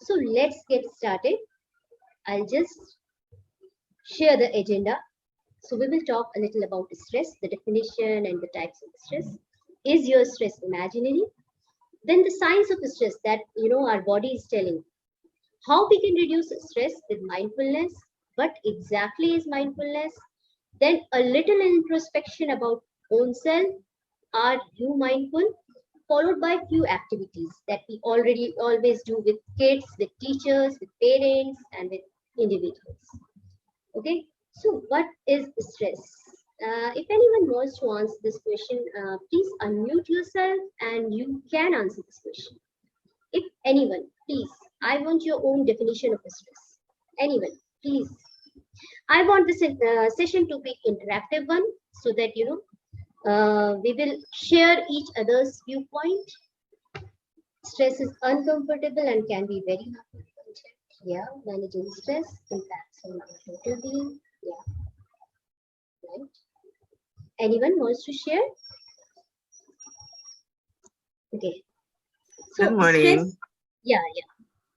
So let's get started. I'll just share the agenda. So we will talk a little about stress, the definition and the types of stress. Is your stress imaginary? Then the signs of stress that our body is telling. How we can reduce stress with mindfulness. What exactly is mindfulness? Then a little introspection about own self. Are you mindful? Followed by few activities that we already always do with kids, with teachers, with parents, and with individuals. Okay, so what is stress? If anyone wants to answer this question, please unmute yourself and you can answer this question. If anyone, please, I want your own definition of stress. Anyone, please. I want this session to be interactive one so that we will share each other's viewpoint. Stress is uncomfortable and can be very hard. Yeah, managing stress impacts on our total being. Yeah, right. Anyone wants to share? Okay. So Good morning. stress. Yeah.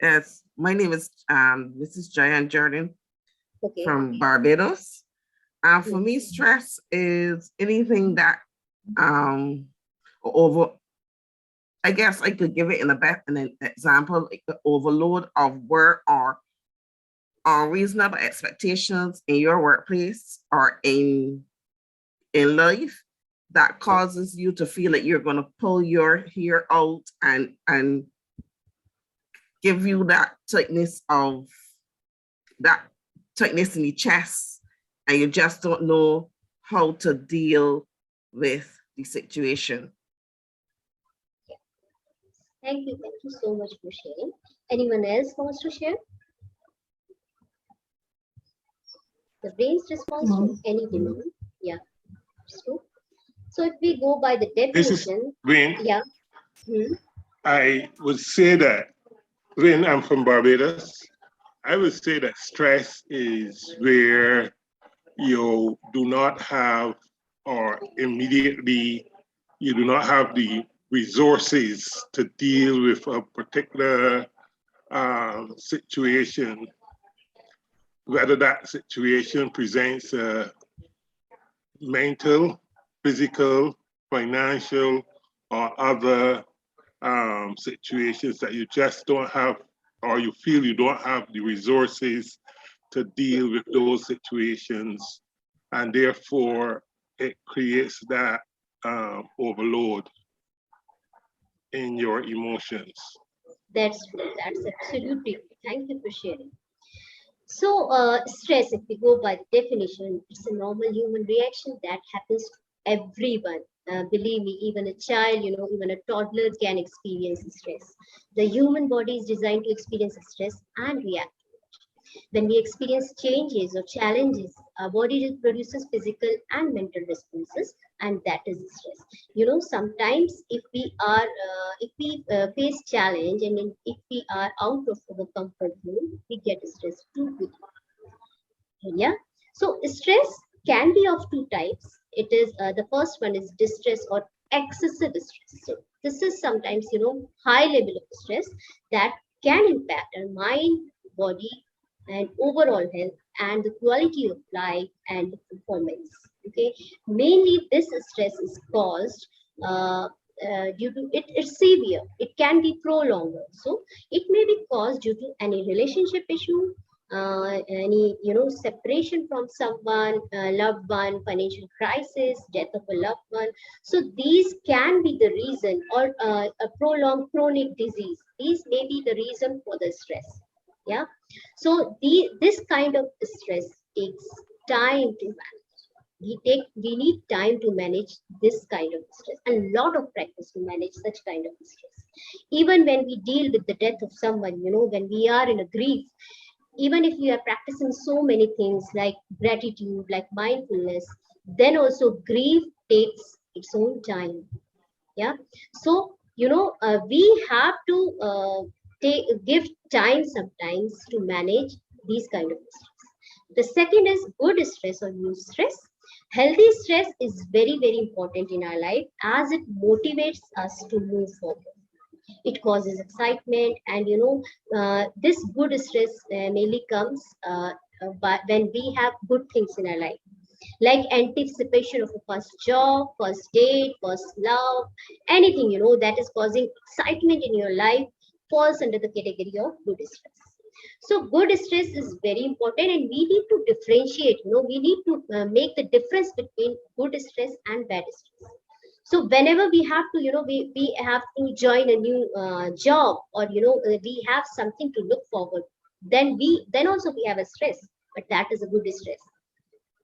Yes, my name is Mrs. Giant Jordan Okay. from Barbados. For me, stress is anything that over. I guess I could give it in an example, like the overload of work or unreasonable expectations in your workplace or in life that causes you to feel like you're going to pull your hair out and give you that tightness in the chest, and you just don't know how to deal with the situation. Thank you so much for sharing. Anyone else wants to share? The brain's response to any demand. Yeah, it's true. So if we go by the definition, Wayne, yeah. I would say that, Wayne, I'm from Barbados. I would say that stress is where you do not have, or immediately, you do not have the resources to deal with a particular situation, whether that situation presents a mental, physical, financial, or other situations that you just don't have, or you feel you don't have the resources to deal with those situations, and therefore it creates that overload in your emotions. That's true. That's absolutely true. Thank you for sharing. So, stress, if we go by the definition, it's a normal human reaction that happens to everyone. Believe me, even a child, even a toddler can experience stress. The human body is designed to experience stress and react. When we experience changes or challenges, our body produces physical and mental responses, and that is stress. Sometimes if we face challenge and if we are out of our comfort zone, we get stressed too quickly. Yeah. So stress can be of two types. It is the first one is distress or excessive stress. So this is sometimes high level of stress that can impact our mind, body, and overall health and the quality of life and performance. Okay, mainly this stress is caused due to it's severe. It can be prolonged also. It may be caused due to any relationship issue, any separation from someone, loved one, financial crisis, death of a loved one. So these can be the reason, or a prolonged chronic disease. These may be the reason for the stress. Yeah. So this kind of stress takes time to manage. We need time to manage this kind of stress, a lot of practice to manage such kind of stress. Even when we deal with the death of someone, when we are in a grief, even if we are practicing so many things like gratitude, like mindfulness, then also grief takes its own time. Yeah. So we have to give time sometimes to manage these kind of stress. The second is good stress or use stress. Healthy stress is very, very important in our life as it motivates us to move forward. It causes excitement, and this good stress mainly comes when we have good things in our life, like anticipation of a first job, first date, first love, anything that is causing excitement in your life falls under the category of good stress. So good stress is very important, and we need to differentiate. We need to make the difference between good stress and bad stress. So whenever we have to, we have to join a new job, or we have something to look forward, then also we have a stress, but that is a good stress.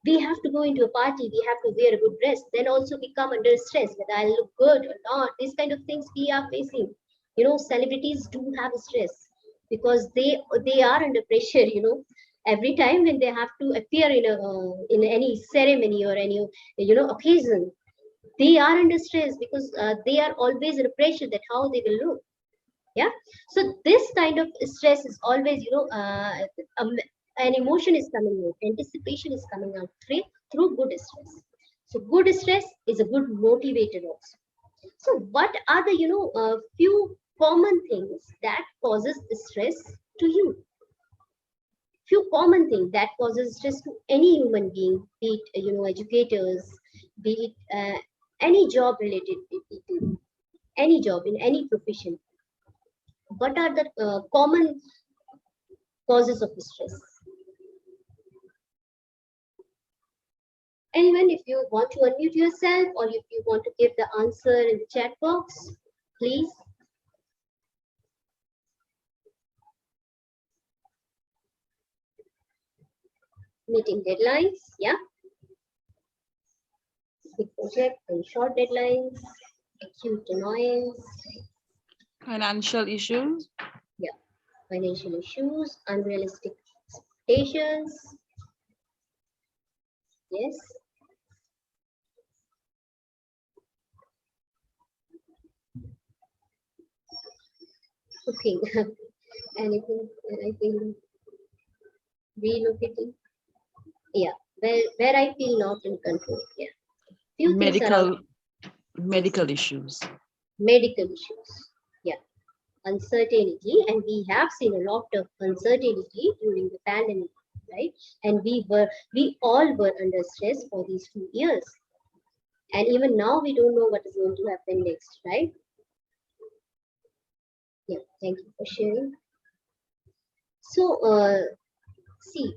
We have to go into a party, we have to wear a good dress, then also we come under stress whether I look good or not. These kind of things we are facing. Celebrities do have stress because they are under pressure. Every time when they have to appear in any ceremony or any occasion, they are under stress because they are always under pressure that how they will look. Yeah. So this kind of stress is always um, an emotion is coming out, anticipation is coming out through good stress. So good stress is a good motivator also. So what are the few common things that causes stress to you? Few common things that causes stress to any human being, be it educators, be it any job related people, any job in any profession. What are the common causes of stress? Anyone, if you want to unmute yourself, or if you want to give the answer in the chat box, please. Meeting deadlines, yeah. Big project and short deadlines, acute annoyance, Financial issues. yeah. Financial issues, unrealistic expectations, yes. Cooking, anything, anything, relocating, yeah. Where I feel not in control, yeah. Few things around Medical issues. medical issues, yeah. Uncertainty, and we have seen a lot of uncertainty during the pandemic, right? And we all were under stress for these 2 years, and even now we don't know what is going to happen next, right? Yeah, thank you for sharing. So see,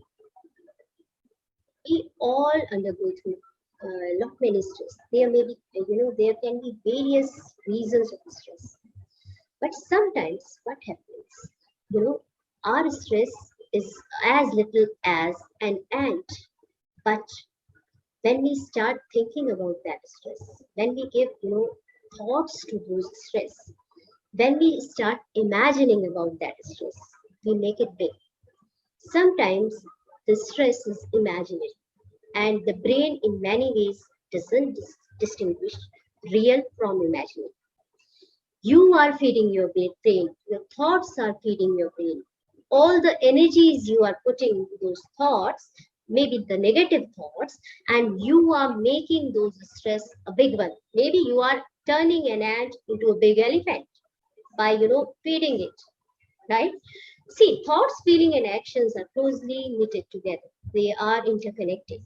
we all undergo through lot many stress. There may be there can be various reasons of stress. But sometimes what happens, our stress is as little as an ant. But when we start thinking about that stress, when we give, thoughts to those stress, when we start imagining about that stress, we make it big. Sometimes the stress is imaginary, and the brain in many ways doesn't distinguish real from imaginary. You are feeding your brain, your thoughts are feeding your brain. All the energies you are putting into those thoughts, maybe the negative thoughts, and you are making those stress a big one. Maybe you are turning an ant into a big elephant by feeding it, right? See, thoughts, feeling, and actions are closely knitted together. They are interconnected,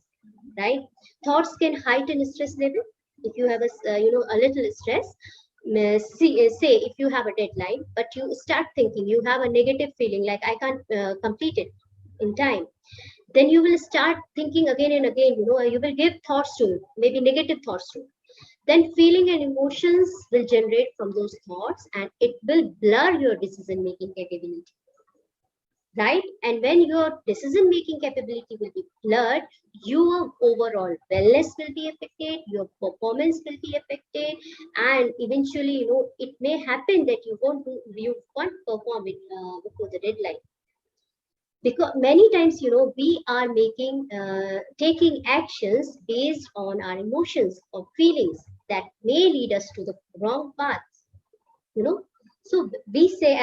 right? Thoughts can heighten stress level. If you have a little stress, say if you have a deadline, but you start thinking, you have a negative feeling like I can't complete it in time, then you will start thinking again and again. You will give thoughts to it, maybe negative thoughts to it. Then feeling and emotions will generate from those thoughts, and it will blur your decision making capability, right? And when your decision making capability will be blurred, your overall wellness will be affected, your performance will be affected, and eventually, it may happen that you won't perform it before the deadline. Because many times, we are taking actions based on our emotions or feelings that may lead us to the wrong path, you know so we say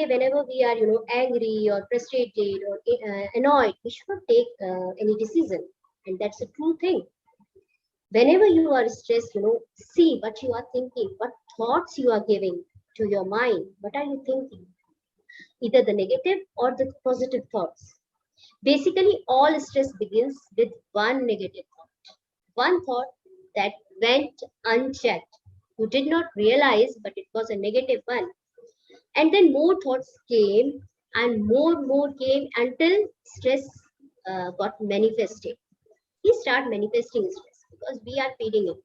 whenever we are angry or frustrated or annoyed, we should not take any decision. And that's a true thing. Whenever you are stressed, see what you are thinking, what thoughts you are giving to your mind, what are you thinking? Either the negative or the positive thoughts. Basically, all stress begins with one negative thought, one thought that went unchecked. You did not realize, but it was a negative one. And then more thoughts came, and more came until stress got manifested. We start manifesting stress because we are feeding it.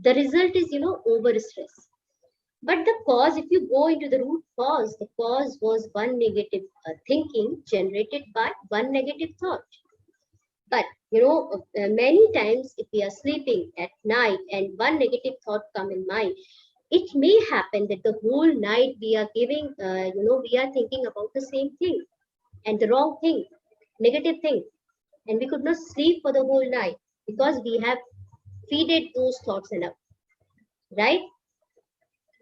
The result is, over stress. But the cause, if you go into the root cause, the cause was one negative thinking generated by one negative thought. But many times if we are sleeping at night and one negative thought come in mind, it may happen that the whole night we are giving, we are thinking about the same thing and the wrong thing, negative thing, and we could not sleep for the whole night because we have feeded those thoughts enough, right?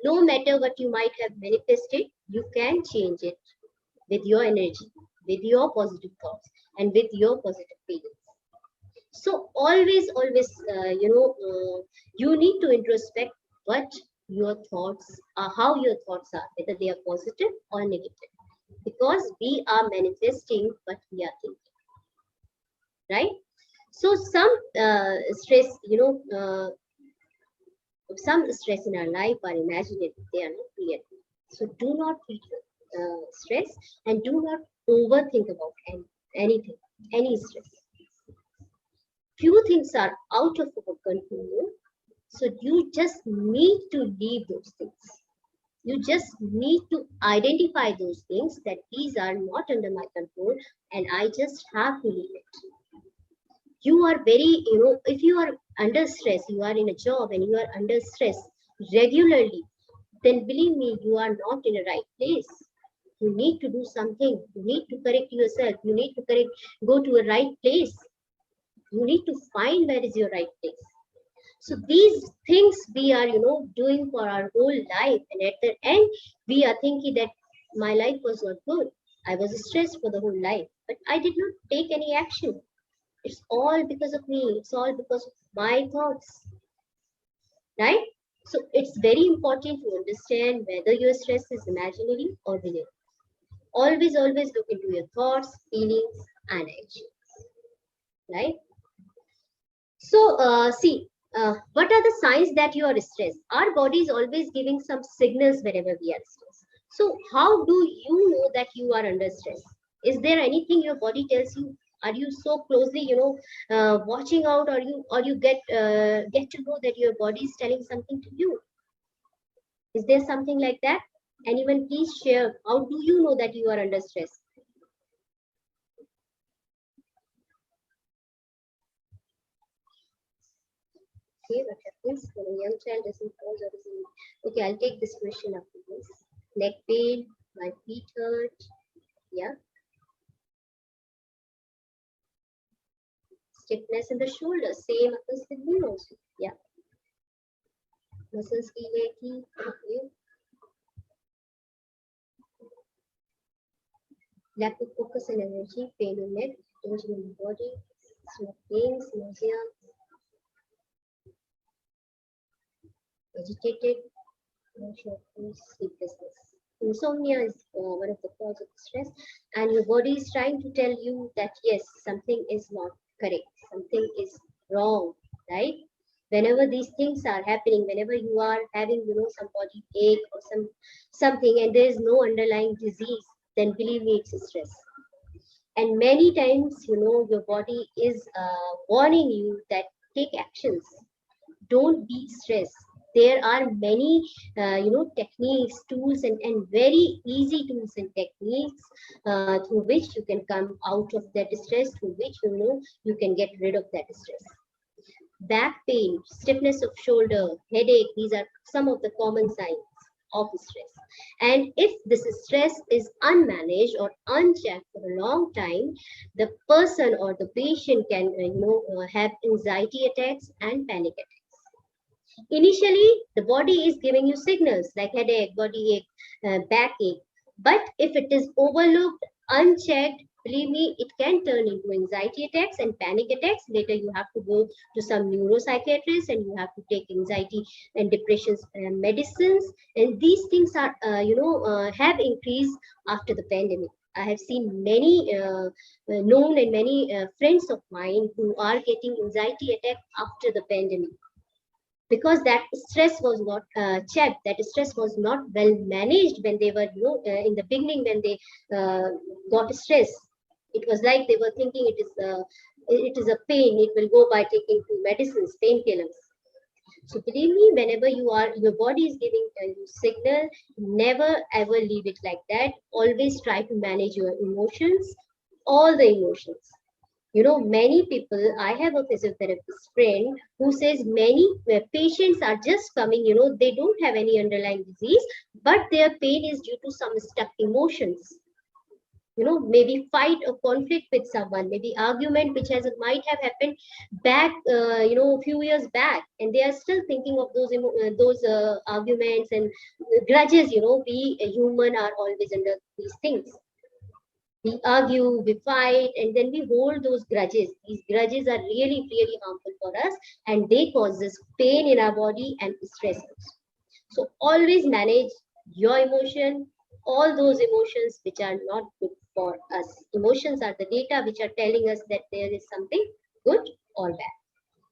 No matter what you might have manifested, you can change it with your energy, with your positive thoughts, and with your positive feelings. So always, you need to introspect what your thoughts are, how your thoughts are, whether they are positive or negative, because we are manifesting what we are thinking, right? So stress, some stress in our life are imaginary; they are not real. So do not feed stress and do not overthink about anything, any stress. Few things are out of our control, so you just need to leave those things. You just need to identify those things that these are not under my control and I just have to leave it. You are very, if you are under stress, you are in a job and you are under stress regularly, then believe me, you are not in a right place. You need to do something. You need to correct yourself. You need to go to a right place. You need to find where is your right place. So these things we are, doing for our whole life, and at the end, we are thinking that my life was not good. I was stressed for the whole life, but I did not take any action. It's all because of me. It's all because of my thoughts, right? So it's very important to understand whether your stress is imaginary or real. Always look into your thoughts, feelings, and actions, right? So, see, what are the signs that you are stressed? Our body is always giving some signals whenever we are stressed. So, how do you know that you are under stress? Is there anything your body tells you? Are you so closely, watching out, or you get to know that your body is telling something to you? Is there something like that? Anyone, please share. How do you know that you are under stress? Okay, what happens when a young child doesn't pause or doesn't? Okay, I'll take this question after this. Neck pain, my feet hurt. Yeah, stiffness in the shoulder. Same occurs with me also. Yeah, muscles feel achy. Okay, lack of focus and energy, pain in neck, tension in the body, stomach pains, nausea, agitated, sleeplessness. Insomnia is one of the cause of stress, and your body is trying to tell you that yes, something is not correct, something is wrong, right? Whenever these things are happening, whenever you are having, some body ache or something, and there is no underlying disease, then believe me, it's stress. And many times, your body is warning you that take actions, don't be stressed. There are many techniques, tools, and very easy tools and techniques through which you can come out of that stress, through which you can get rid of that stress. Back pain, stiffness of shoulder, headache, these are some of the common signs of stress. And if this stress is unmanaged or unchecked for a long time, the person or the patient can have anxiety attacks and panic attacks. Initially, the body is giving you signals like headache, body ache, backache. But if it is overlooked, unchecked, Believe me, it can turn into anxiety attacks and panic attacks. Later, you have to go to some neuropsychiatrist and you have to take anxiety and depression medicines. And these things are, have increased after the pandemic. I have seen many known and many friends of mine who are getting anxiety attack after the pandemic, because that stress was not checked, that stress was not well managed when they were, in the beginning when they got stress. It was like they were thinking it is a pain, it will go by taking two medicines, painkillers. So believe me, whenever your body is giving you signal, never ever leave it like that. Always try to manage your emotions, all the emotions. Many people, I have a physiotherapist friend who says many patients are just coming, they don't have any underlying disease, but their pain is due to some stuck emotions. Maybe fight or conflict with someone, maybe argument which might have happened back, a few years back, and they are still thinking of those arguments and grudges. We human are always under these things. We argue, we fight, and then we hold those grudges. These grudges are really, really harmful for us, and they cause us pain in our body and stress also. So always manage your emotion, all those emotions which are not good for us. Emotions are the data which are telling us that there is something good or bad.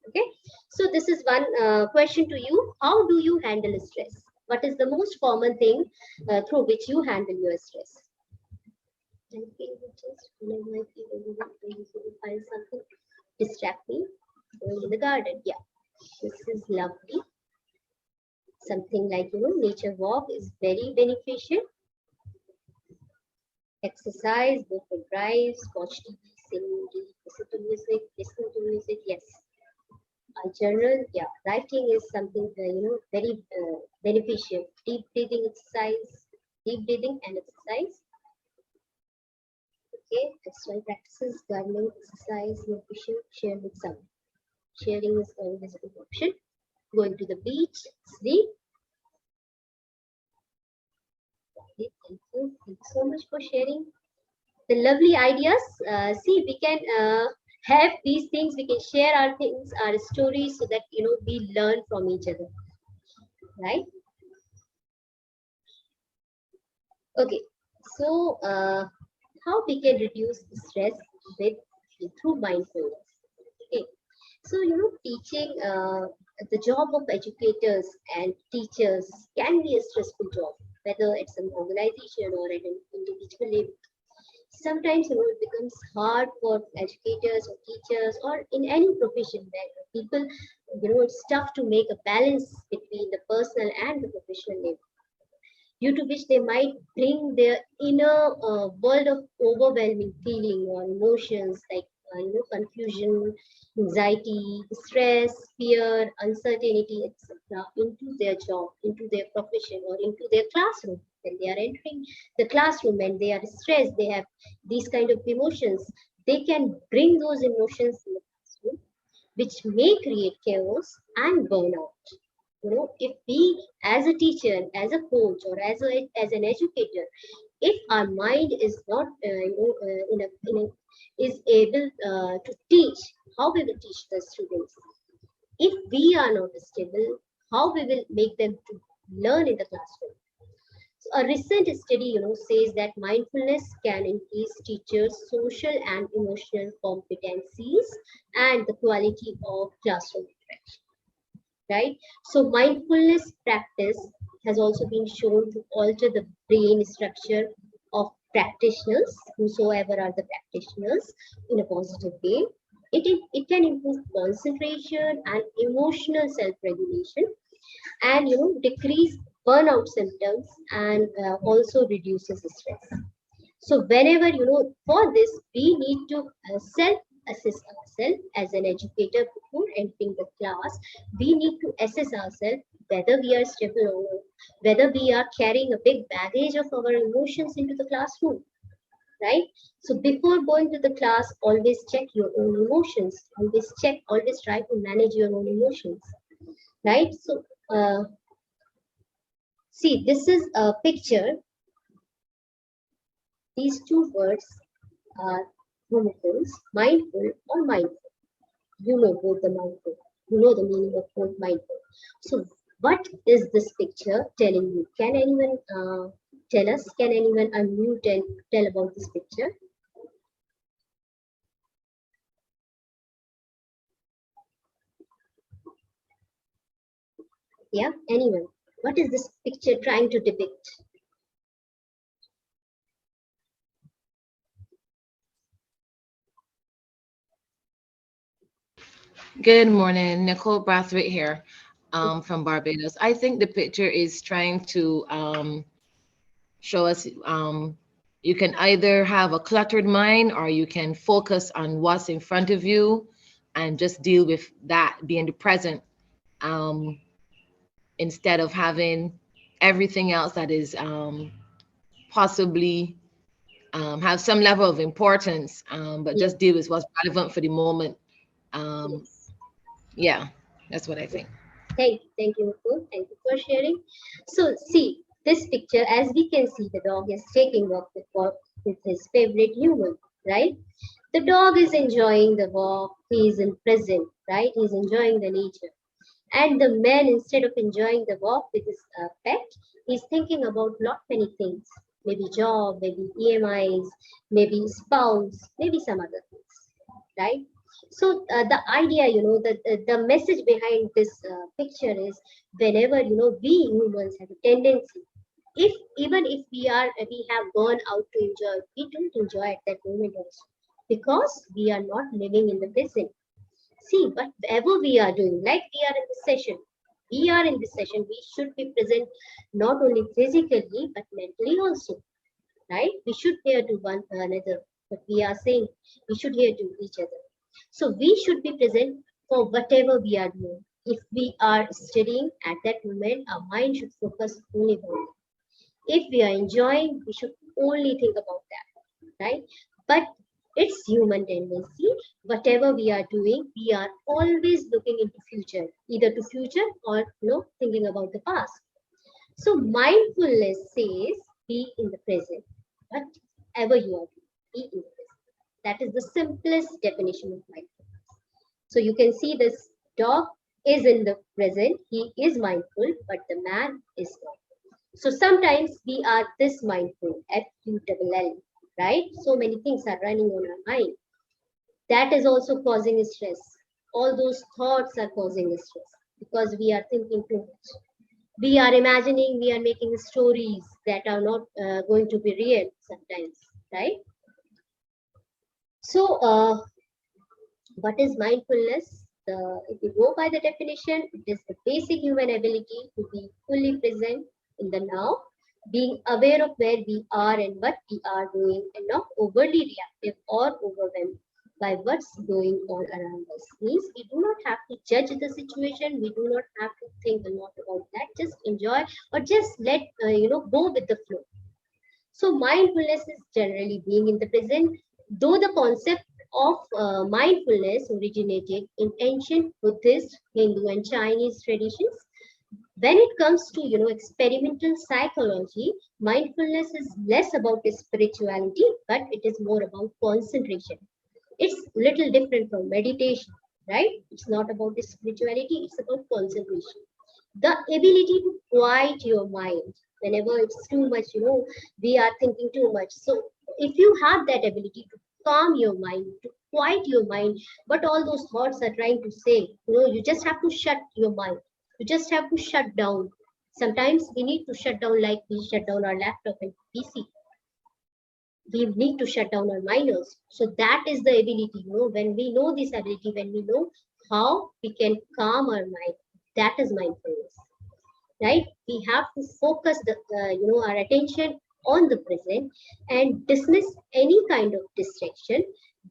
Okay. So this is one question to you. How do you handle stress? What is the most common thing through which you handle your stress? Whenever I feel overwhelmed, I usually find something distract me. Going in the garden, yeah, this is lovely. Something like, nature walk is very beneficial. Exercise, go for drives, watch TV, sing, read, listen to music. Yes, a journal, yeah, writing is something very beneficial. Deep breathing exercise, deep breathing and exercise. Okay, external practices, gardening, exercise, nutrition, share with some. Sharing is always a good option. Going to the beach, sleep. Okay, thank you. Thank you so much for sharing the lovely ideas. See, we can have these things, we can share our things, our stories, so that, we learn from each other, right? Okay, so how we can reduce stress with through mindfulness. Okay, so teaching, the job of educators and teachers can be a stressful job, whether it's an organization or at an individual level. Sometimes, it becomes hard for educators or teachers or in any profession where people, it's tough to make a balance between the personal and the professional life, due to which they might bring their inner world of overwhelming feeling or emotions like confusion, anxiety, stress, fear, uncertainty, etc., into their job, into their profession, or into their classroom. When they are entering the classroom and they are stressed, they have these kind of emotions. They can bring those emotions in the classroom, which may create chaos and burnout. If we as a teacher, as a coach, or as an educator, if our mind is not is able to teach, how we will teach the students? If we are not stable, how we will make them to learn in the classroom? So a recent study, says that mindfulness can increase teachers' social and emotional competencies and the quality of classroom interaction. Right? So mindfulness practice has also been shown to alter the brain structure of practitioners, whosoever are the practitioners, in a positive way. It can improve concentration and emotional self-regulation, and decrease burnout symptoms, and also reduces stress. So whenever, for this, we need to self-assess ourselves as an educator before entering the class. We need to assess ourselves whether we are stable or not, whether we are carrying a big baggage of our emotions into the classroom, right? So before going to the class, always check your own emotions. Always try to manage your own emotions, right? So see, this is a picture. These two words are chromosomes, mindful or mindful. You know both the mindful. You know the meaning of both mindful. So, what is this picture telling you? Can anyone tell us? Can anyone unmute and tell about this picture? Yeah, anyone? What is this picture trying to depict? Good morning, Nicole Brathwaite here from Barbados. I think the picture is trying to show us you can either have a cluttered mind or you can focus on what's in front of you and just deal with that, be in the present um, instead of having everything else that is possibly have some level of importance, but Yes, just deal with what's relevant for the moment. Um, yes. yeah, that's what I think. Thank you, Nicole. Thank you for sharing. So, see this picture. As we can see, the dog is taking walk with his favorite human, right? The dog is enjoying the walk. He is in present, right? He's enjoying the nature. And the man, instead of enjoying the walk with his pet, is thinking about lot many things. Maybe job, maybe EMIs, maybe spouse, maybe some other things, right? So the idea, the message behind this picture is whenever we humans have a tendency, if even if we have gone out to enjoy, we don't enjoy at that moment also because we are not living in the present. See, whatever we are doing, like we are in this session, we should be present not only physically but mentally also, right? We should hear to one another, but we are saying we should hear to each other. So we should be present for whatever we are doing. If we are studying at that moment, our mind should focus only on that. If we are enjoying, we should only think about that, right? But it's human tendency. Whatever we are doing, we are always looking into future, either to future or thinking about the past. So mindfulness says be in the present. Whatever you are doing, be in the present. That is the simplest definition of mindfulness. So you can see this dog is in the present, he is mindful, but the man is not. So sometimes we are this mindful, FULL, right? So many things are running on our mind. That is also causing stress. All those thoughts are causing stress because we are thinking too much. We are imagining, we are making stories that are not going to be real sometimes, right? So, what is mindfulness? If you go by the definition, it is the basic human ability to be fully present in the now, being aware of where we are and what we are doing, and not overly reactive or overwhelmed by what's going on around us. Means we do not have to judge the situation. We do not have to think a lot about that. Just enjoy or just let go with the flow. So mindfulness is generally being in the present, though the concept of mindfulness originated in ancient Buddhist, Hindu, and Chinese traditions. When it comes to experimental psychology, mindfulness is less about spirituality, but it is more about concentration. It's little different from meditation, right? It's not about spirituality; it's about concentration, the ability to quiet your mind whenever it's too much, we are thinking too much. So if you have that ability to calm your mind, to quiet your mind, but all those thoughts are trying to say, you just have to shut your mind, you just have to shut down. Sometimes we need to shut down like we shut down our laptop and PC. We need to shut down our mind also. So that is the ability, when we know this ability, when we know how we can calm our mind, that is mindfulness, right? We have to focus our attention on the present and dismiss any kind of distraction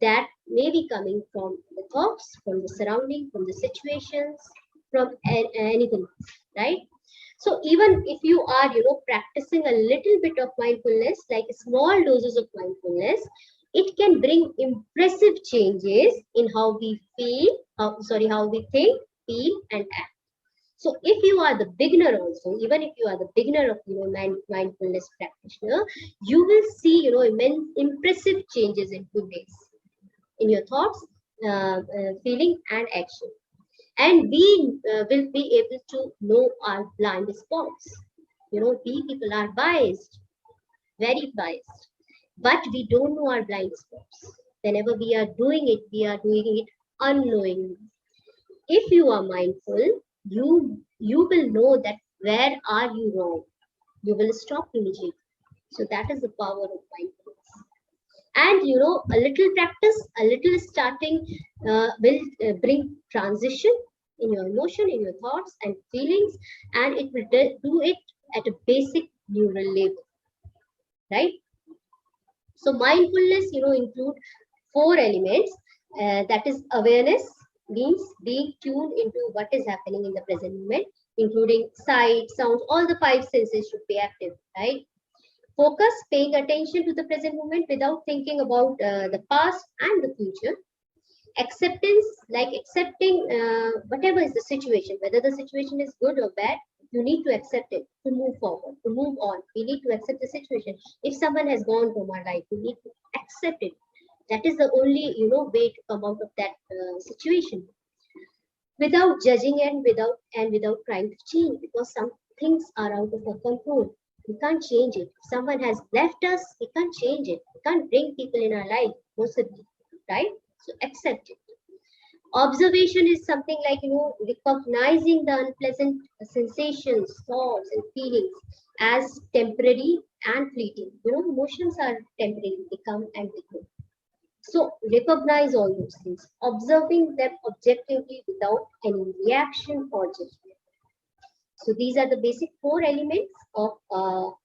that may be coming from the thoughts, from the surrounding, from the situations, from anything else, right? So even if you are practicing a little bit of mindfulness, like small doses of mindfulness, it can bring impressive changes in how we feel, how we think, feel, and act. So if you are the beginner also, even if you are the beginner of mindfulness practitioner, you will see immense impressive changes in 2 days in your thoughts, feeling, and action. And we will be able to know our blind spots. We people are biased, very biased, but we don't know our blind spots. Whenever we are doing it, we are doing it unknowingly. If you are mindful, you will know that where are you wrong. You will stop immediately. So that is the power of mindfulness. And a little practice, a little starting will bring transition in your emotion, in your thoughts and feelings, and it will do it at a basic neural level, right? So mindfulness include 4 elements. That is awareness, means being tuned into what is happening in the present moment, including sight, sound, all the 5 senses should be active, right? Focus, paying attention to the present moment without thinking about the past and the future. Acceptance, like accepting whatever is the situation, whether the situation is good or bad, you need to accept it to move forward, to move on. We need to accept the situation. If someone has gone from our life, we need to accept it. That is the only way to come out of that situation, without judging and without trying to change, because some things are out of our control. We can't change it. If someone has left us, we can't change it. We can't bring people in our life possibly, right? So accept it. Observation is something like recognizing the unpleasant sensations, thoughts and feelings as temporary and fleeting. Emotions are temporary, they come and they go. So recognize all those things, observing them objectively without any reaction or judgment. So these are the basic 4 elements of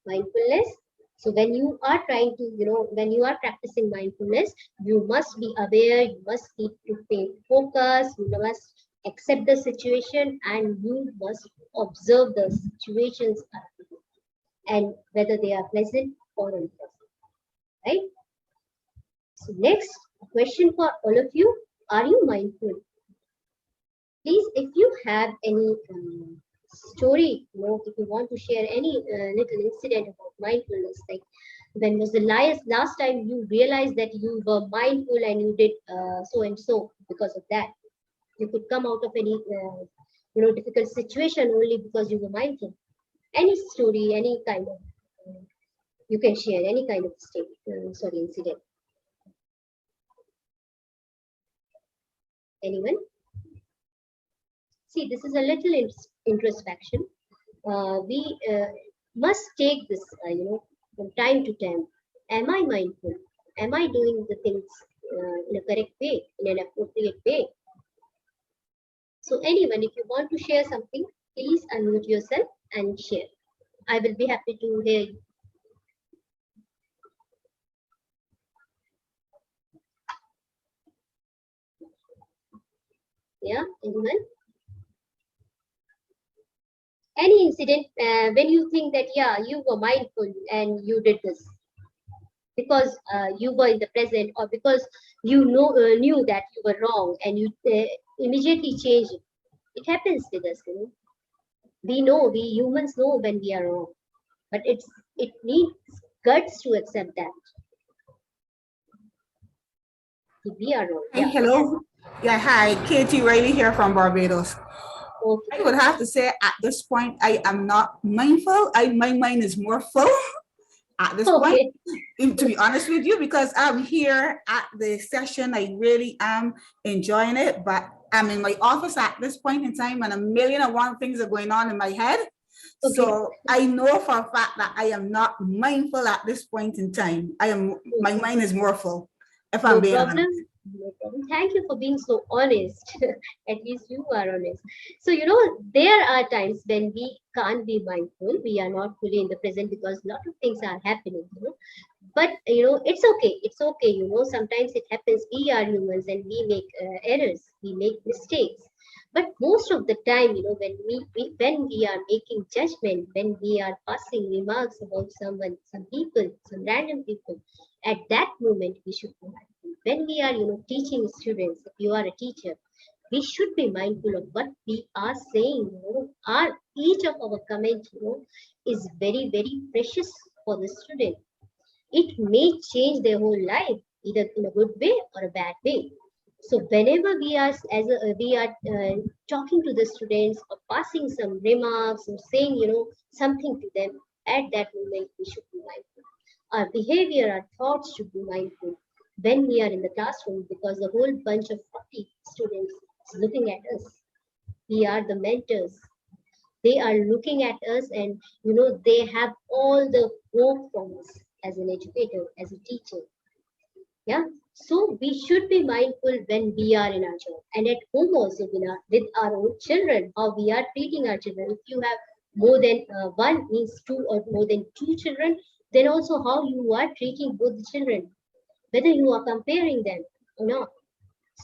mindfulness. So when you are trying to, when you are practicing mindfulness, you must be aware, you must keep to pay focus, you must accept the situation, and you must observe the situations around you, and whether they are pleasant or unpleasant, right? So next, a question for all of you: are you mindful? Please, if you have any story, if you want to share any little incident about mindfulness, like when was the last time you realized that you were mindful and you did so and so because of that. You could come out of any difficult situation only because you were mindful. Any story, any kind of you can share any kind of incident. Anyone? See, this is a little introspection. We must take this, from time to time. Am I mindful? Am I doing the things in a correct way, in an appropriate way? So, anyone, if you want to share something, please unmute yourself and share. I will be happy to hear you. Yeah, anyone? Any incident when you think that, yeah, you were mindful and you did this because you were in the present, or because you knew that you were wrong and you immediately changed it. It happens with us, we humans know when we are wrong, but it needs guts to accept that we are wrong. Hi, Yeah, hello. Yeah, hi. Katie Riley here from Barbados. I okay, would have to say at this point, I am not mindful. My mind is more full at this point, okay, to be honest with you, because I'm here at the session. I really am enjoying it, but I'm in my office at this point in time and a million and one things are going on in my head. okay, So I know for a fact that I am not mindful at this point in time. My okay. mind is more full, if I'm No being honest. problem. No problem. Thank you for being so honest. At least you are honest. So, there are times when we can't be mindful. We are not fully in the present because a lot of things are happening. But, it's okay. It's okay. Sometimes it happens. We are humans and we make errors. We make mistakes. But most of the time, when we are making judgment, when we are passing remarks about someone, some people, some random people, at that moment we should be mindful. When we are teaching students, if you are a teacher, we should be mindful of what we are saying. Our each of our comments, is very, very precious for the student. It may change their whole life, either in a good way or a bad way. So whenever we are talking to the students or passing some remarks or saying something to them, at that moment we should be mindful. Our behavior, our thoughts should be mindful when we are in the classroom, because the whole bunch of 40 students is looking at us. We are the mentors. They are looking at us, and they have all the hope from us as an educator, as a teacher. Yeah. So we should be mindful when we are in our job and at home also, with our own children, how we are treating our children. If you have more than one, means two, or more than two children, then also how you are treating both the children, whether you are comparing them or not.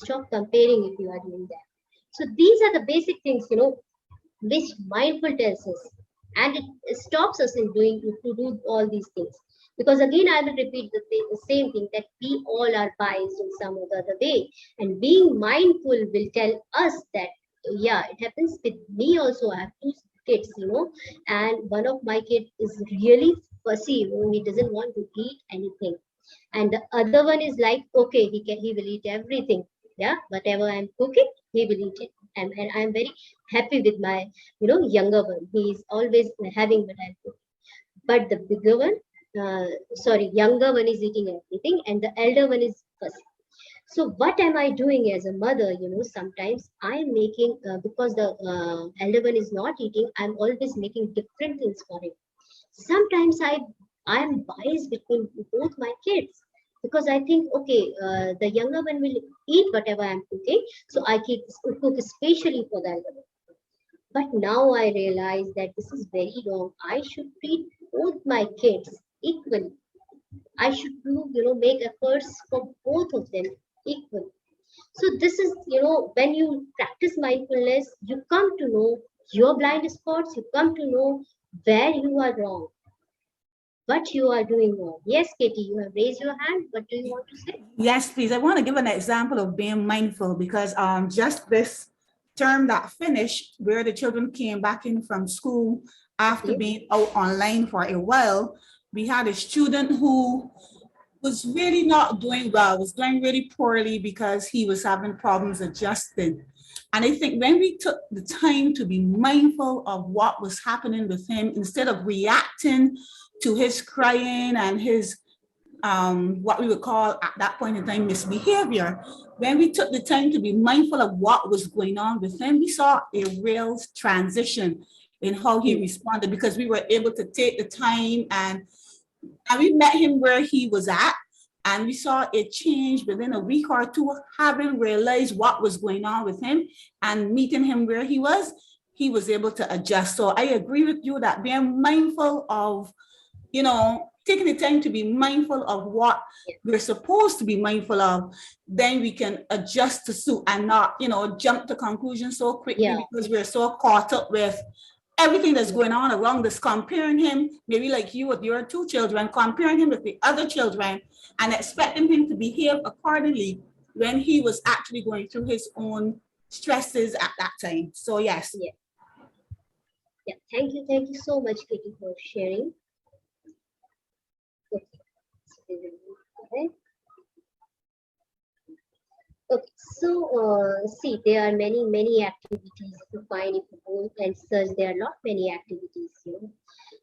Stop comparing if you are doing that. So these are the basic things, which mindful tells us, and it stops us in doing to do all these things. Because again, I will repeat the same thing, that we all are biased in some or the other way, and being mindful will tell us that yeah, it happens with me also. I have two kids, and one of my kids is really fussy. He doesn't want to eat anything, and the other one is like, okay, he will eat everything. Yeah, whatever I'm cooking, he will eat it. And I'm very happy with my younger one. He is always having what I'm cooking. But the bigger one, sorry, younger one is eating everything, and the elder one is fussy. So what am I doing as a mother? Sometimes I am making, because the elder one is not eating, I'm always making different things for him. Sometimes I'm biased between both my kids, because I think, okay, the younger one will eat whatever I'm cooking, so I cook especially for the elder one. But now I realize that this is very wrong. I should treat both my kids equally. I should make efforts for both of them equally. So this is, when you practice mindfulness, you come to know your blind spots, you come to know where you are wrong, what you are doing wrong. Yes, Katie, you have raised your hand. What do you want to say? Yes, please. I want to give an example of being mindful because just this term that finished, where the children came back in from school after Okay. being out online for a while, we had a student who was really not doing well, was doing really poorly because he was having problems adjusting. And I think when we took the time to be mindful of what was happening with him, instead of reacting to his crying and his what we would call at that point in time misbehavior, when we took the time to be mindful of what was going on with him, we saw a real transition in how he responded, because we were able to take the time and we met him where he was at, and we saw it change within a week or two, having realized what was going on with him and meeting him where he was able to adjust. So I agree with you that being mindful of, taking the time to be mindful of what we're supposed to be mindful of, then we can adjust to suit and not, jump to conclusions so quickly, Yeah. because we're so caught up with everything that's going on around us, comparing him, maybe like you with your two children, comparing him with the other children and expecting him to behave accordingly when he was actually going through his own stresses at that time. So yes. Yeah. Yeah. Thank you so much, Katie, for sharing. Okay. Okay, so see, there are many activities to find. If you go and search, there are not many activities.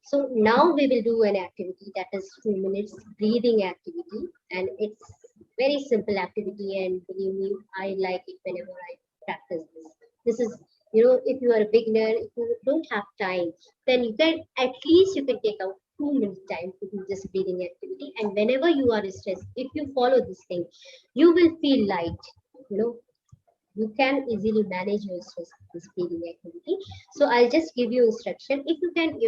So now we will do an activity that is 2 minutes breathing activity, and it's very simple activity. And believe me, I like it whenever I practice this. This is, if you are a beginner, if you don't have time, then you can at least you can take out 2 minutes time to do this breathing activity. And whenever you are stressed, if you follow this thing, you will feel light. You know, you can easily manage your stress with this breathing activity. So I'll just give you instruction. If you can,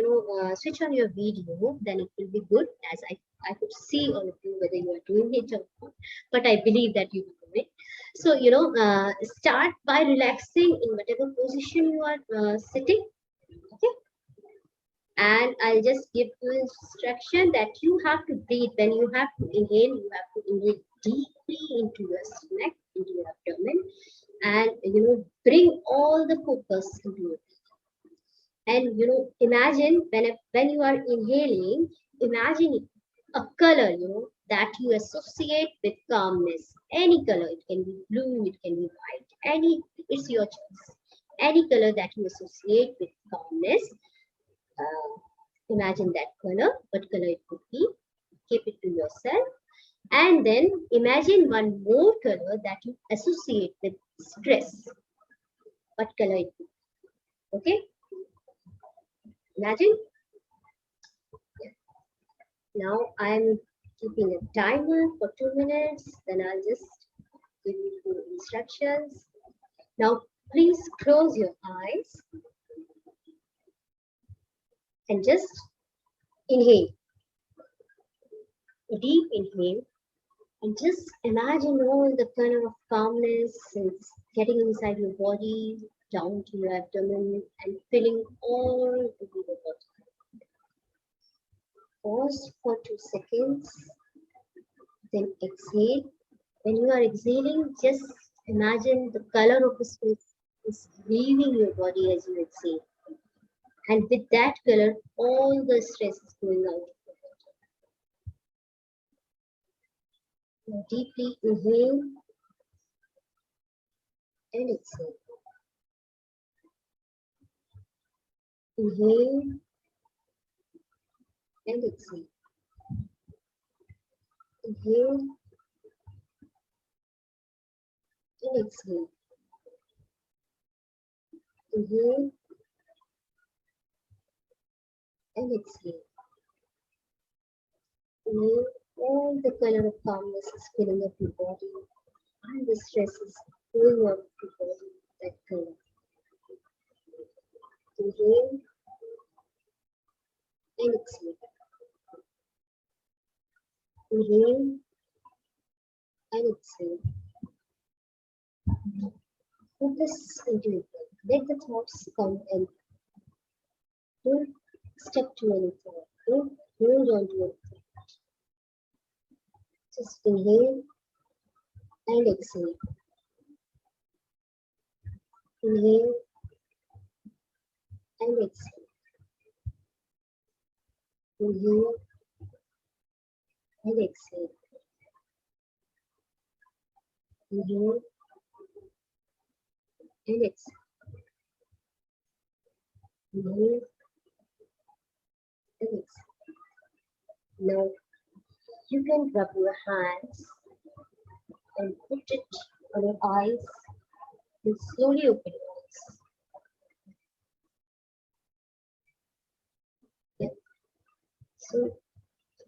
switch on your video, then it will be good, as I could see all of you whether you are doing it or not. But I believe that you will do it. So, start by relaxing in whatever position you are sitting. Okay. And I'll just give you instruction that you have to breathe. When you have to inhale deeply into your stomach, into your abdomen, and bring all the focus into it. And imagine when you are inhaling, imagine a color that you associate with calmness. Any color, it can be blue, it can be white, it's your choice. Any color that you associate with calmness, uh, imagine that color, what color it could be, keep it to yourself. And then imagine one more color that you associate with stress, what color it could be. Okay, imagine. Now I'm keeping a timer for 2 minutes, then I'll just give you few instructions. Now please close your eyes and just inhale, a deep inhale, and just imagine all the kind of calmness is getting inside your body, down to your abdomen, and filling all over the body. Pause for 2 seconds, then exhale. When you are exhaling, just imagine the color of the space is leaving your body as you exhale. And with that color, all the stress is going out of your body. Now deeply inhale and exhale. Inhale and exhale. Inhale and exhale. Inhale and exhale. Inhale, all the color of calmness is filling up your body, and the stress is going out of your body, that color. Inhale and exhale. Inhale and exhale. Focus into your breath. Let the thoughts come and don't step to any thought. Don't hold on to anything. Just inhale and exhale. Inhale and exhale. Inhale and exhale. Inhale and exhale. Inhale and exhale. Now you can rub your hands and put it on your eyes and slowly open your eyes. Yeah. So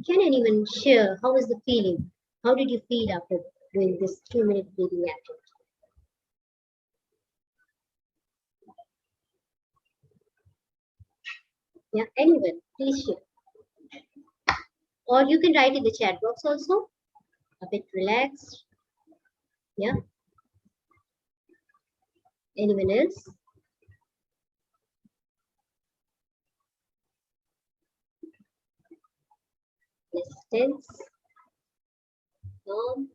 can anyone share how is the feeling? How did you feel after doing this 2-minute breathing activity? Yeah, anyone, please share. Or you can write in the chat box also. A bit relaxed. Yeah. Anyone else? Less tense. Calm.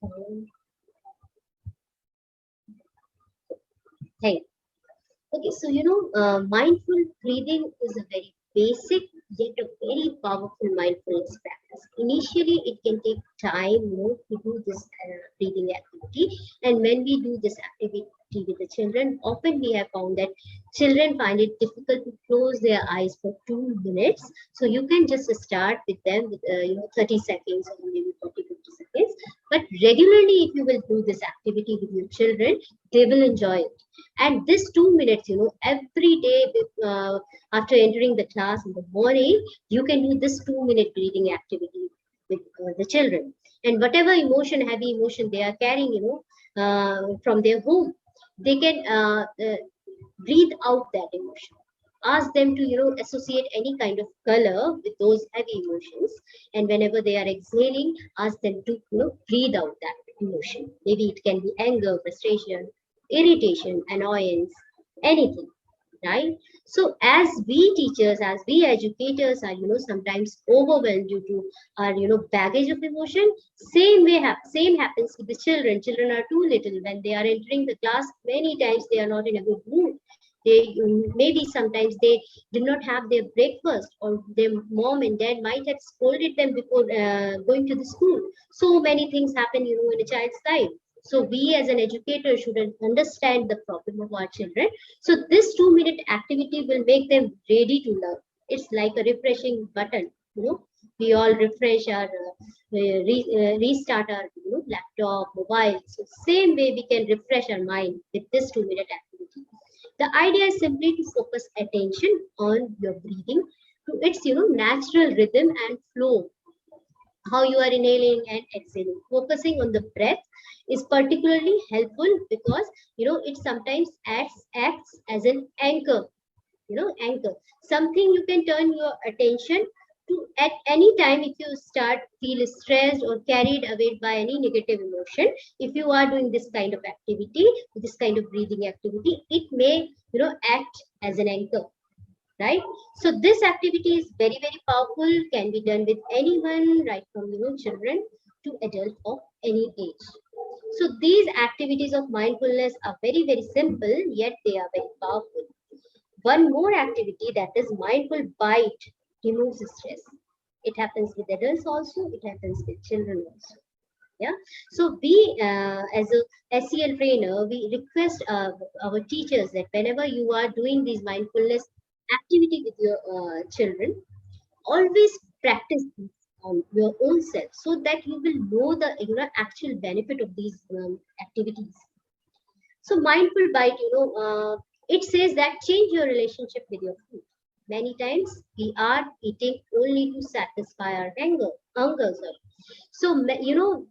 Calm. Hey. Okay, so mindful breathing is a very basic yet a very powerful mindfulness practice. Initially, it can take time to do this breathing activity, and when we do this activity with the children, often we have found that children find it difficult to close their eyes for 2 minutes. So you can just start with them with 30 seconds or maybe 40, 50 seconds. But regularly, if you will do this activity with your children, they will enjoy it. And this 2 minutes, every day after entering the class in the morning, you can do this 2-minute breathing activity with the children. And whatever heavy emotion they are carrying, from their home, they can breathe out that emotion. Ask them to, associate any kind of color with those heavy emotions. And whenever they are exhaling, ask them to, breathe out that emotion. Maybe it can be anger, frustration, irritation, annoyance, anything. right? So as we teachers, as we educators are, sometimes overwhelmed due to our, baggage of emotion, same happens with the children. Children are too little when they are entering the class. Many times they are not in a good mood. They maybe sometimes they did not have their breakfast, or their mom and dad might have scolded them before going to the school. So many things happen, in a child's life. So we as an educator should understand the problem of our children. So this 2 minute activity will make them ready to learn. It's like a refreshing button. We all refresh our, restart our, laptop, mobile. So same way we can refresh our mind with this 2 minute activity. The idea is simply to focus attention on your breathing to its, natural rhythm and flow, how you are inhaling and exhaling. Focusing on the breath is particularly helpful because it sometimes acts as an anchor, anchor, something you can turn your attention to at any time if you start feel stressed or carried away by any negative emotion. If you are doing this kind of activity, this kind of breathing activity, it may act as an anchor, right? So this activity is very, very powerful, can be done with anyone, right from children to adult of any age. So these activities of mindfulness are very, very simple, yet they are very powerful. One more activity, that is mindful bite, removes stress. It happens with adults also, it happens with children also. Yeah. So we, as a SEL trainer, we request our teachers that whenever you are doing these mindfulness activity with your children, always practice this on your own self, so that you will know the actual benefit of these activities. So mindful bite, it says that change your relationship with your food. Many times we are eating only to satisfy our hunger. Sorry. So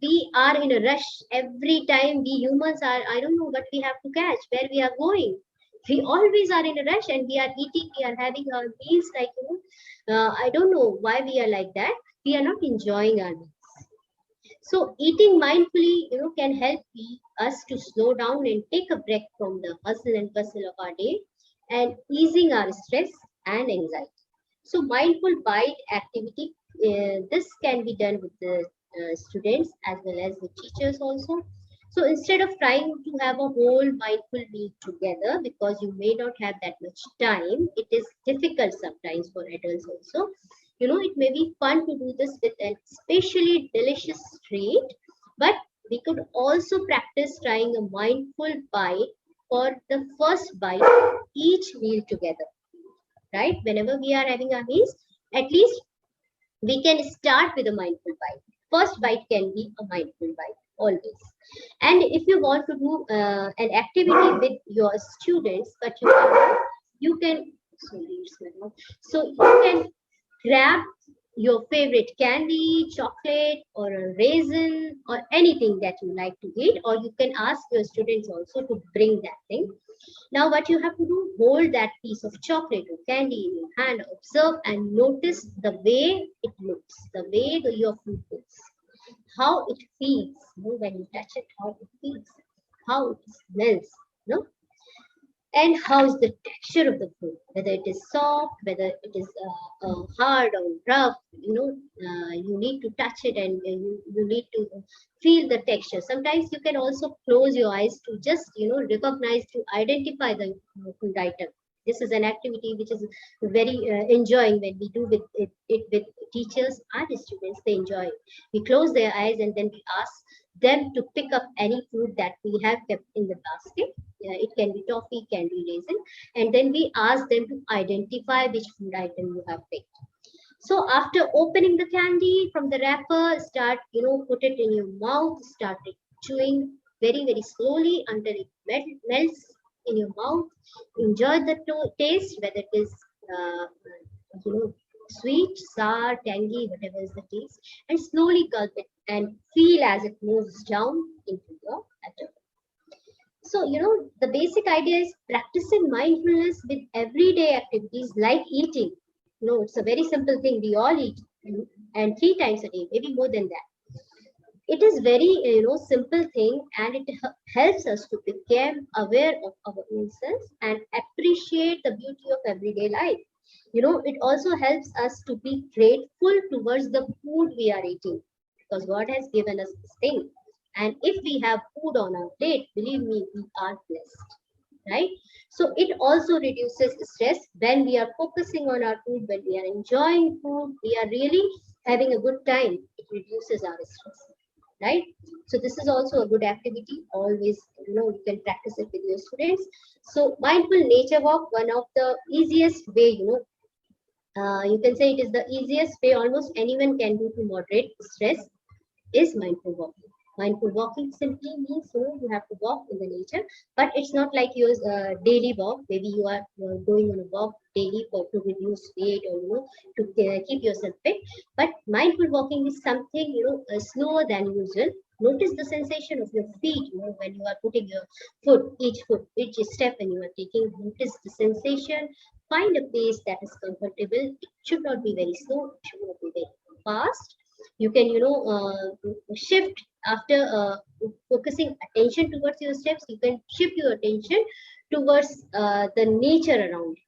we are in a rush every time. We humans are. I don't know what we have to catch, where we are going. We always are in a rush, and we are eating. We are having our meals like I don't know why we are like that. We are not enjoying our meals. So eating mindfully, can help us to slow down and take a break from the hustle and bustle of our day, and easing our stress and anxiety. So mindful bite activity, this can be done with the students as well as the teachers also. So instead of trying to have a whole mindful meal together, because you may not have that much time, it is difficult sometimes for adults also. It may be fun to do this with an especially delicious treat, but we could also practice trying a mindful bite for the first bite of each meal together, right? Whenever we are having our meals, at least we can start with a mindful bite. First bite can be a mindful bite, always. And if you want to do an activity with your students, but you can sorry, it's my mouth. So you can grab your favorite candy, chocolate, or a raisin, or anything that you like to eat, or you can ask your students also to bring that thing. Now, what you have to do, hold that piece of chocolate or candy in your hand, observe and notice the way it looks, the way your food looks, how it feels, when you touch it, how it feels, how it smells, and how's the texture of the food, whether it is soft, whether it is hard or rough. You need to touch it, and you need to feel the texture. Sometimes you can also close your eyes to just recognize, to identify the food item. This is an activity which is very enjoying when we do it with teachers and students. They enjoy it. We close their eyes and then we ask them to pick up any food that we have kept in the basket. It can be toffee, can be raisin, and then we ask them to identify which food item you have picked. So after opening the candy from the wrapper, start, put it in your mouth, start it chewing very, very slowly until it melts in your mouth. Enjoy the taste, whether it is, you know, sweet, sour, tangy, whatever is the taste, and slowly gulp it and feel as it moves down into your abdomen. So, the basic idea is practicing mindfulness with everyday activities like eating. It's a very simple thing. We all eat, and 3 times a day, maybe more than that. It is very simple thing, and it helps us to become aware of our own selves and appreciate the beauty of everyday life. It also helps us to be grateful towards the food we are eating, because God has given us this thing. And if we have food on our plate, believe me, we are blessed, right? So it also reduces stress when we are focusing on our food, when we are enjoying food, we are really having a good time. It reduces our stress, right? So this is also a good activity. Always, you can practice it with your students. So mindful nature walk, one of the easiest way, you can say it is the easiest way almost anyone can do to moderate stress is mindful walking. Mindful walking simply means you have to walk in the nature, but it's not like your daily walk. Maybe you are going on a walk daily for to reduce weight or to keep yourself fit. But mindful walking is something slower than usual. Notice the sensation of your feet. When you are putting your foot, each step when you are taking. Notice the sensation. Find a pace that is comfortable. It should not be very slow. It should not be very fast. You can shift after focusing attention towards your steps. You can shift your attention towards the nature around you.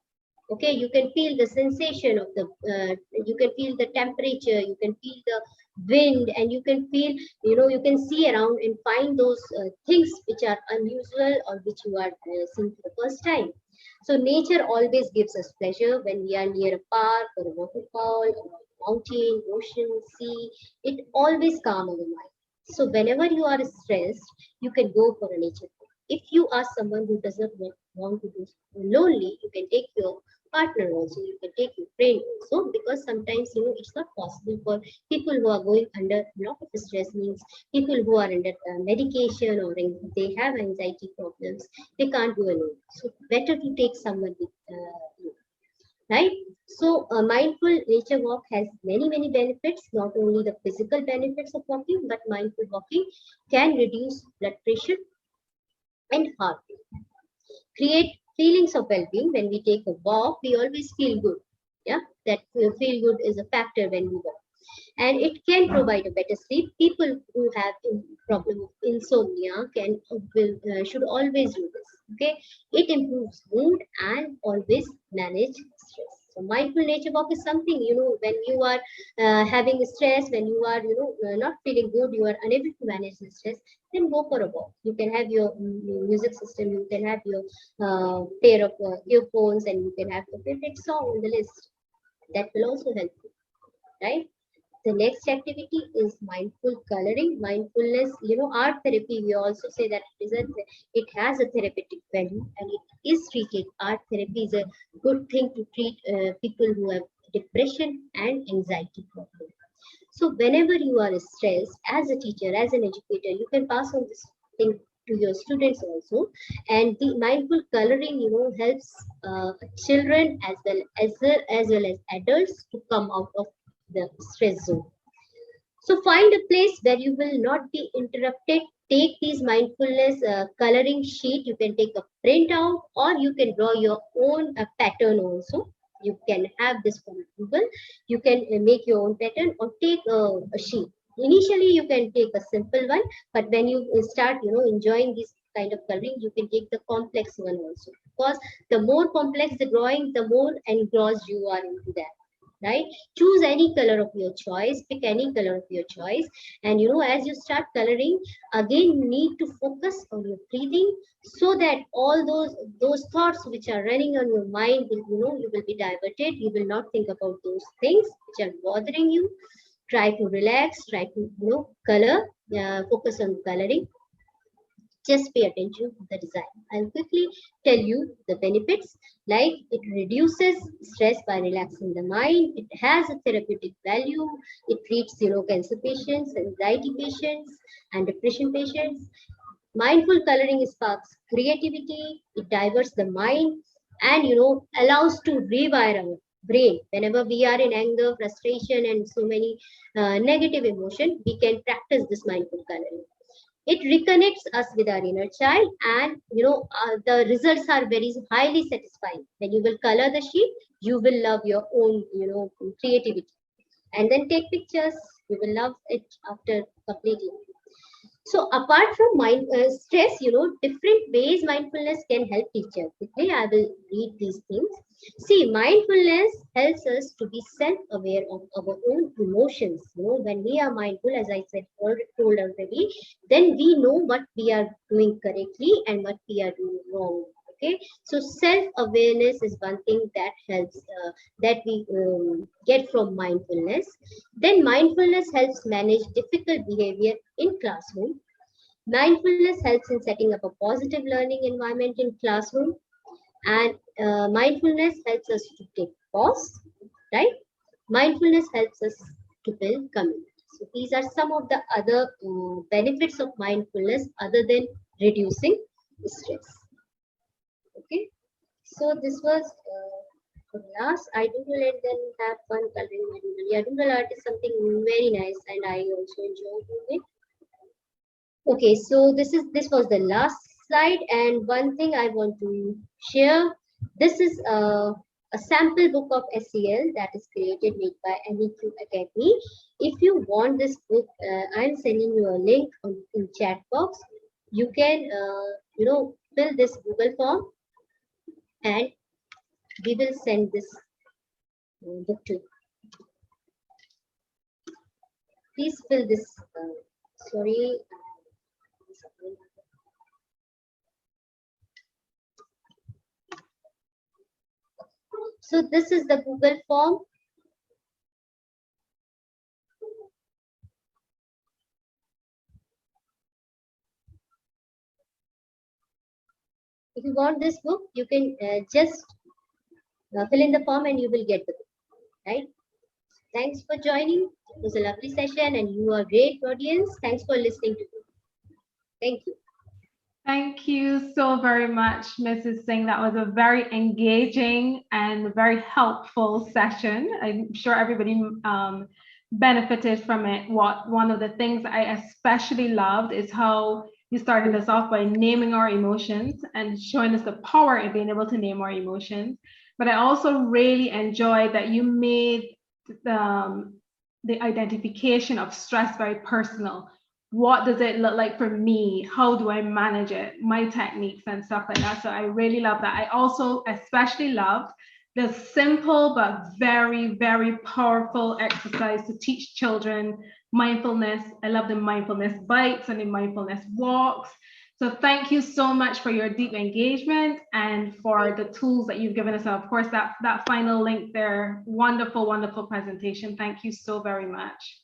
Okay, you can feel the sensation of the you can feel the temperature, you can feel the wind, and you can feel, you can see around and find those things which are unusual or which you are seeing for the first time. So nature always gives us pleasure when we are near a park or a waterfall or a mountain, ocean, sea. It always calms our mind. So whenever you are stressed, you can go for a nature walk. If you are someone who does not want to do lonely, you can take your partner also, you can take your friend also, because sometimes it's not possible for people who are going under a lot of stress, means people who are under medication or they have anxiety problems, they can't go alone. So better to take someone with you, right? So a mindful nature walk has many benefits, not only the physical benefits of walking, but mindful walking can reduce blood pressure and heart rate, create feelings of well-being. When we take a walk, we always feel good. Yeah, that feel good is a factor when we walk, and it can provide a better sleep. People who have problem of insomnia should always do this. Okay, it improves mood and always manage stress. So mindful nature walk is something, when you are having stress, when you are not feeling good, you are unable to manage the stress, then go for a walk. You can have your music system, you can have your pair of earphones, and you can have your favorite song on the list. That will also help you, right? The next activity is mindful coloring. Mindfulness, art therapy, we also say that it has a therapeutic value, and it is treated. Art therapy is a good thing to treat people who have depression and anxiety problem. So whenever you are stressed, as a teacher, as an educator, you can pass on this thing to your students also. And the mindful coloring, helps children as well as adults to come out of the stress zone. So find a place where you will not be interrupted. Take these mindfulness coloring sheet. You can take a print out, or you can draw your own pattern also. You can have this from Google. You can make your own pattern, or take a sheet. Initially, you can take a simple one, but when you start, enjoying this kind of coloring, you can take the complex one also. Because the more complex the drawing, the more engrossed you are into that, right? Choose any color of your choice, pick any color of your choice. And as you start coloring, again you need to focus on your breathing, so that all those thoughts which are running on your mind will, you will be diverted. You will not think about those things which are bothering you. Try to relax, try to color, focus on coloring. Just pay attention to the design. I'll quickly tell you the benefits. Like, it reduces stress by relaxing the mind. It has a therapeutic value. It treats, cancer patients, anxiety patients, and depression patients. Mindful coloring sparks creativity. It diverts the mind, and allows to rewire our brain. Whenever we are in anger, frustration, and so many negative emotion, we can practice this mindful coloring. It reconnects us with our inner child, and the results are very highly satisfying. When you will color the sheet, you will love your own creativity, and then take pictures. You will love it after completing. So apart from stress, different ways mindfulness can help teacher. Quickly, I will read these things. See, mindfulness helps us to be self-aware of our own emotions. When we are mindful, as I said, told already, then we know what we are doing correctly and what we are doing wrong. Okay, so self-awareness is one thing that helps, that we get from mindfulness. Then mindfulness helps manage difficult behavior in classroom. Mindfulness helps in setting up a positive learning environment in classroom, and mindfulness helps us to take pause, right? Mindfulness helps us to build community. So these are some of the other benefits of mindfulness other than reducing stress. Okay, so this was the last. I do let them have fun coloring my doodle. Yeah, doodle art is something very nice, and I also enjoy doing it. Okay, so this was the last slide, and one thing I want to share. This is a sample book of SEL that is created made by MEQ Academy. If you want this book, I'm sending you a link in chat box. You can fill this Google form, and we will send this book to you. Please fill this. Sorry. So this is the Google form. If you want this book, you can just fill in the form and you will get the book, right? Thanks for joining. It was a lovely session and you are a great audience. Thanks for listening to me. Thank you. Thank you so very much, Mrs. Singh. That was a very engaging and very helpful session. I'm sure everybody benefited from it. One of the things I especially loved is how you started us off by naming our emotions and showing us the power in being able to name our emotions. But I also really enjoyed that you made the identification of stress very personal. What does it look like for me? How do I manage it? My techniques and stuff like that. So I really love that. I also especially loved the simple but very, very powerful exercise to teach children mindfulness. I love the mindfulness bites and the mindfulness walks. So thank you so much for your deep engagement and for the tools that you've given us. And of course, that final link there, wonderful, wonderful presentation. Thank you so very much.